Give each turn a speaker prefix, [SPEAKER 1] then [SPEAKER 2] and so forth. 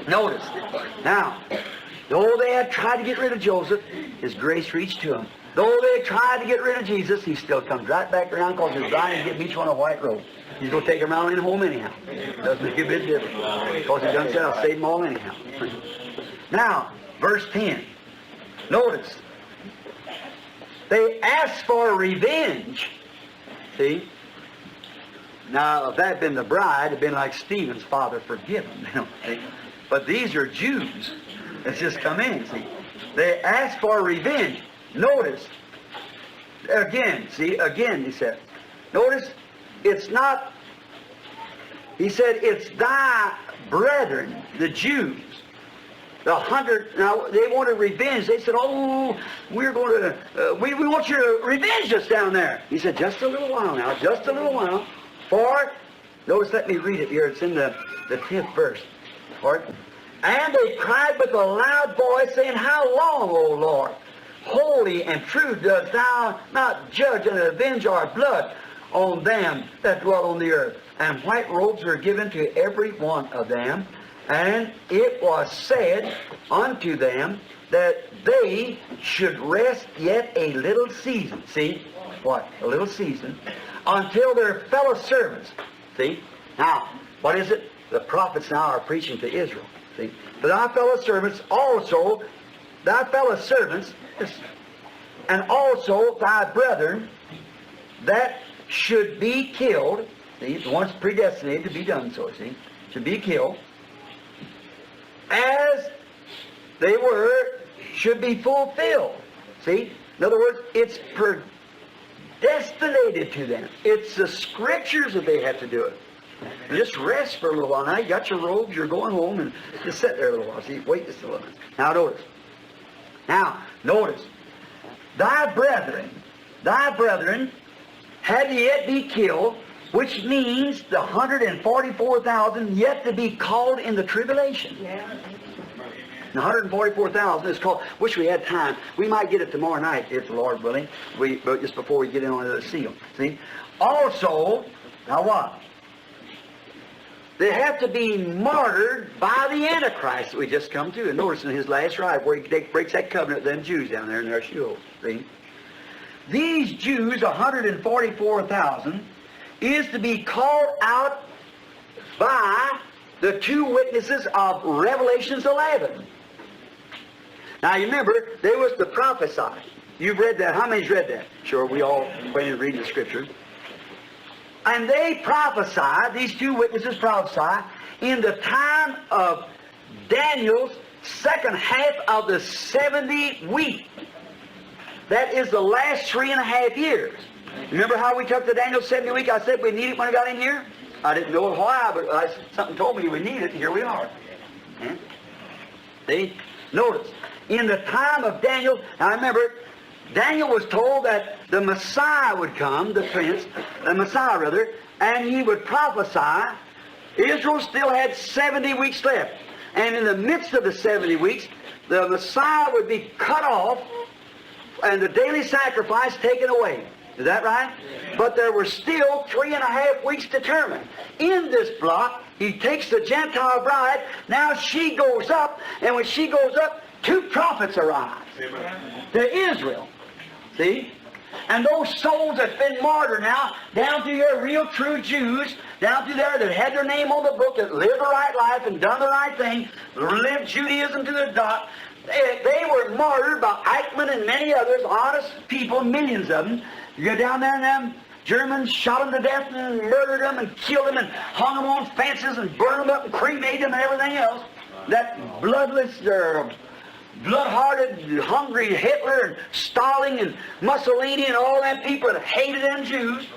[SPEAKER 1] Notice. Now, though they had tried to get rid of Joseph, his grace reached to him. Though they tried to get rid of Jesus, he still comes right back around because he's trying to give each one a white robe. He's going to take them around in home anyhow. Doesn't make a bit difference. Because he done said, I'll save them all anyhow. Now, verse 10. Notice. They asked for revenge. See? Now, if that had been the bride, it had been like Stephen's father, forgive him. But these are Jews. It's just come in, see. They asked for revenge. Notice. Again, see, again, he said. Notice, it's not, he said, it's thy brethren, the Jews. The 100, now they wanted revenge. They said, oh, we're going to, we want you to revenge us down there. He said, just a little while now, just a little while. For, notice, let me read it here. It's in the 10th verse. For, and they cried with a loud voice, saying, how long, O Lord? Holy and true dost thou not judge and avenge our blood on them that dwell on the earth. And white robes were given to every one of them. And it was said unto them that they should rest yet a little season. See? What? A little season. Until their fellow servants. See? Now, what is it? The prophets now are preaching to Israel. See? For thy fellow servants also, thy fellow servants, and also thy brethren that should be killed. See? The ones predestinated to be done so, see? Should be killed. As they were, should be fulfilled. See? In other words, it's predestinated to them. It's the Scriptures that they have to do it. And just rest for a little while. Now you got your robes, you're going home, and just sit there a little while. See? Wait just a little bit. Now notice. Thy brethren had yet be killed, which means the 144,000 yet to be called in the tribulation. Yeah. The 144,000 is called, wish we had time. We might get it tomorrow night, if the Lord willing, but just before we get in on the seal. See? Also, now what? They have to be martyred by the Antichrist that we just come to. And notice in his last ride where he breaks that covenant with them Jews down there in their Sheol. See? These Jews, 144,000, is to be called out by the two witnesses of Revelations 11. Now you remember, there was the prophesy. You've read that. How many's read that? Sure, we all acquainted reading the Scriptures. And they prophesy, these two witnesses prophesy, in the time of Daniel's second half of the 70 week. That is the last 3.5 years. Remember how we took the Daniel 70 week? I said we need it when I got in here? I didn't know why, but something told me we need it, and here we are. See? Notice, in the time of Daniel, now remember, Daniel was told that the Messiah would come, the Messiah rather, and he would prophesy. Israel still had 70 weeks left. And in the midst of the 70 weeks, the Messiah would be cut off and the daily sacrifice taken away. Is that right? Yeah. But there were still 3.5 weeks determined. In this block, he takes the Gentile bride. Now she goes up, and when she goes up, 2 prophets arise to Israel. See? And those souls that's been martyred now, down through your real true Jews, down through there that had their name on the book, that lived the right life and done the right thing, lived Judaism to the dot, they were martyred by Eichmann and many others, honest people, millions of them. You go down there and them Germans shot them to death and murdered them and killed them and hung them on fences and burned them up and cremated them and everything else. That bloodless, blood-hearted, hungry Hitler and Stalin and Mussolini and all them people that hated them Jews.